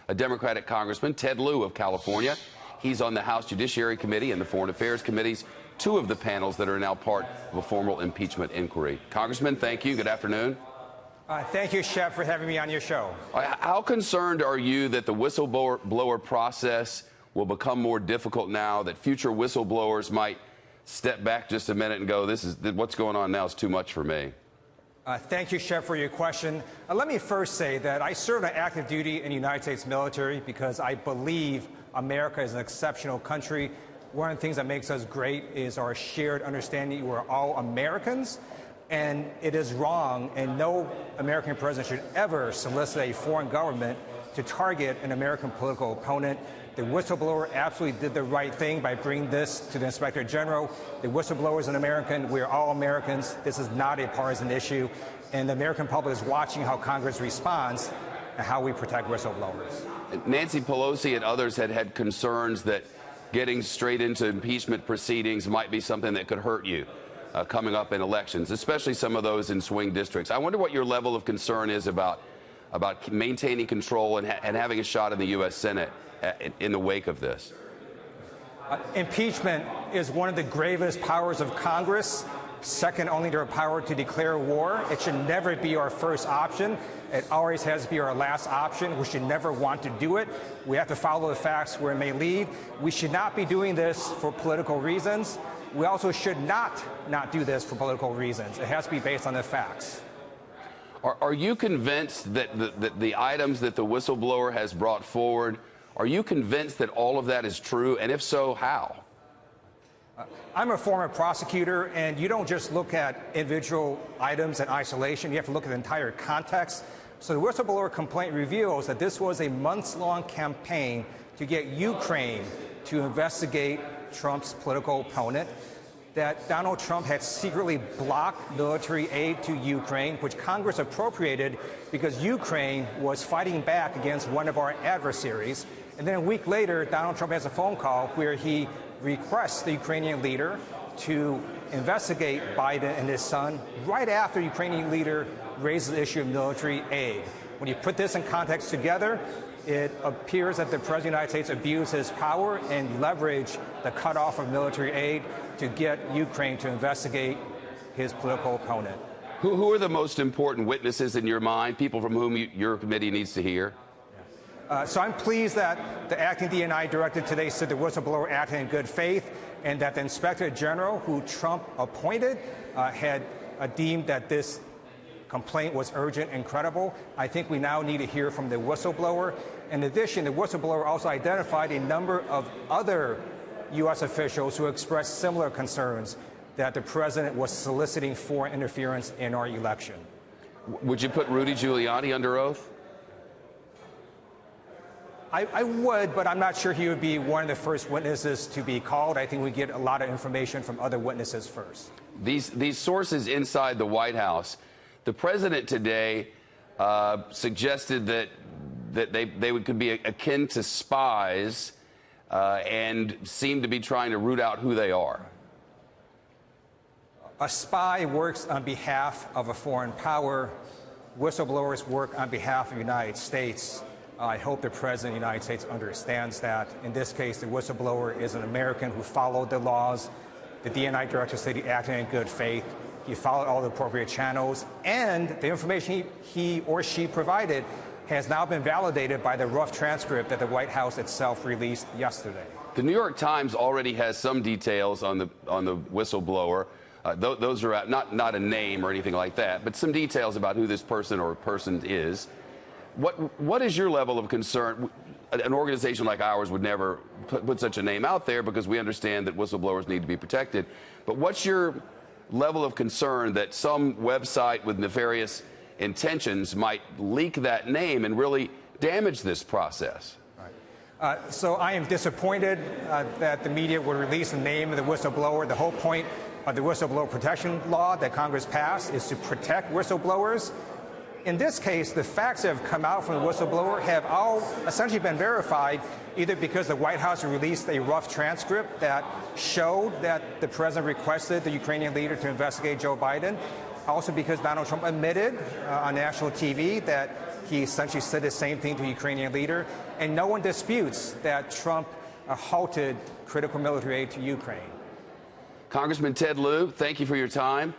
a Democratic congressman, Ted Lieu of California. He's on the House Judiciary Committee and the Foreign Affairs Committees, two of the panels that are now part of a formal impeachment inquiry. Congressman, thank you. Good afternoon. Thank you, Shep, for having me on your show. How concerned are you that the whistleblower process will become more difficult now, that future whistleblowers might step back just a minute and go, what's going on now is too much for me? Thank you, Shep, for your question. Let me first say that I served on active duty in the United States military because I believe America is an exceptional country. One of the things that makes us great is our shared understanding we're all Americans. And it is wrong, and no American president should ever solicit a foreign government to target an American political opponent. The whistleblower absolutely did the right thing by bringing this to the Inspector General. The whistleblower is an American. We're all Americans. This is not a partisan issue. And the American public is watching how Congress responds and how we protect whistleblowers. Nancy Pelosi and others had concerns that getting straight into impeachment proceedings might be something that could hurt you coming up in elections, especially some of those in swing districts. I wonder what your level of concern is about maintaining control and having a shot in the U.S. Senate in the wake of this. Impeachment is one of the gravest powers of Congress, second only to our power to declare war. It should never be our first option. It always has to be our last option. We should never want to do it. We have to follow the facts where it may lead. We should not be doing this for political reasons. We also should not do this for political reasons. It has to be based on the facts. Are you convinced that the items that the whistleblower has brought forward, are you convinced that all of that is true? And if so, how? I'm a former prosecutor, and you don't just look at individual items in isolation. You have to look at the entire context. So the whistleblower complaint reveals that this was a months-long campaign to get Ukraine to investigate Trump's political opponent, that Donald Trump had secretly blocked military aid to Ukraine, which Congress appropriated because Ukraine was fighting back against one of our adversaries. And then a week later, Donald Trump has a phone call where he requests the Ukrainian leader to investigate Biden and his son right after the Ukrainian leader raises the issue of military aid. When you put this in context together, it appears that the President of the United States abused his power and leveraged the cutoff of military aid to get Ukraine to investigate his political opponent. Who are the most important witnesses in your mind, people from whom your committee needs to hear? So I'm pleased that the acting DNI director today said the whistleblower acted in good faith, and that the Inspector General, who Trump appointed, had deemed that this complaint was urgent and credible. I think we now need to hear from the whistleblower. In addition, the whistleblower also identified a number of other U.S. officials who expressed similar concerns that the president was soliciting foreign interference in our election. Would you put Rudy Giuliani under oath? I would, but I'm not sure he would be one of the first witnesses to be called. I think we get a lot of information from other witnesses first. These sources inside the White House, the president today suggested that could be akin to spies and seem to be trying to root out who they are. A spy works on behalf of a foreign power. Whistleblowers work on behalf of the United States. I hope the President of the United States understands that. In this case, the whistleblower is an American who followed the laws. The DNI director said he acted in good faith. He followed all the appropriate channels, and the information he or she provided has now been validated by the rough transcript that the White House itself released yesterday. The New York Times already has some details on the whistleblower. Those are not a name or anything like that, but some details about who this person or person is. What is your level of concern? An organization like ours would never put such a name out there because we understand that whistleblowers need to be protected. But what's your level of concern that some website with nefarious intentions might leak that name and really damage this process? So I am disappointed that the media would release the name of the whistleblower. The whole point of the whistleblower protection law that Congress passed is to protect whistleblowers. In this case, the facts that have come out from the whistleblower have all essentially been verified, either because the White House released a rough transcript that showed that the president requested the Ukrainian leader to investigate Joe Biden, also because Donald Trump admitted on national TV that He essentially said the same thing to the Ukrainian leader, and no one disputes that Trump halted critical military aid to Ukraine. Congressman Ted Lieu, thank you for your time.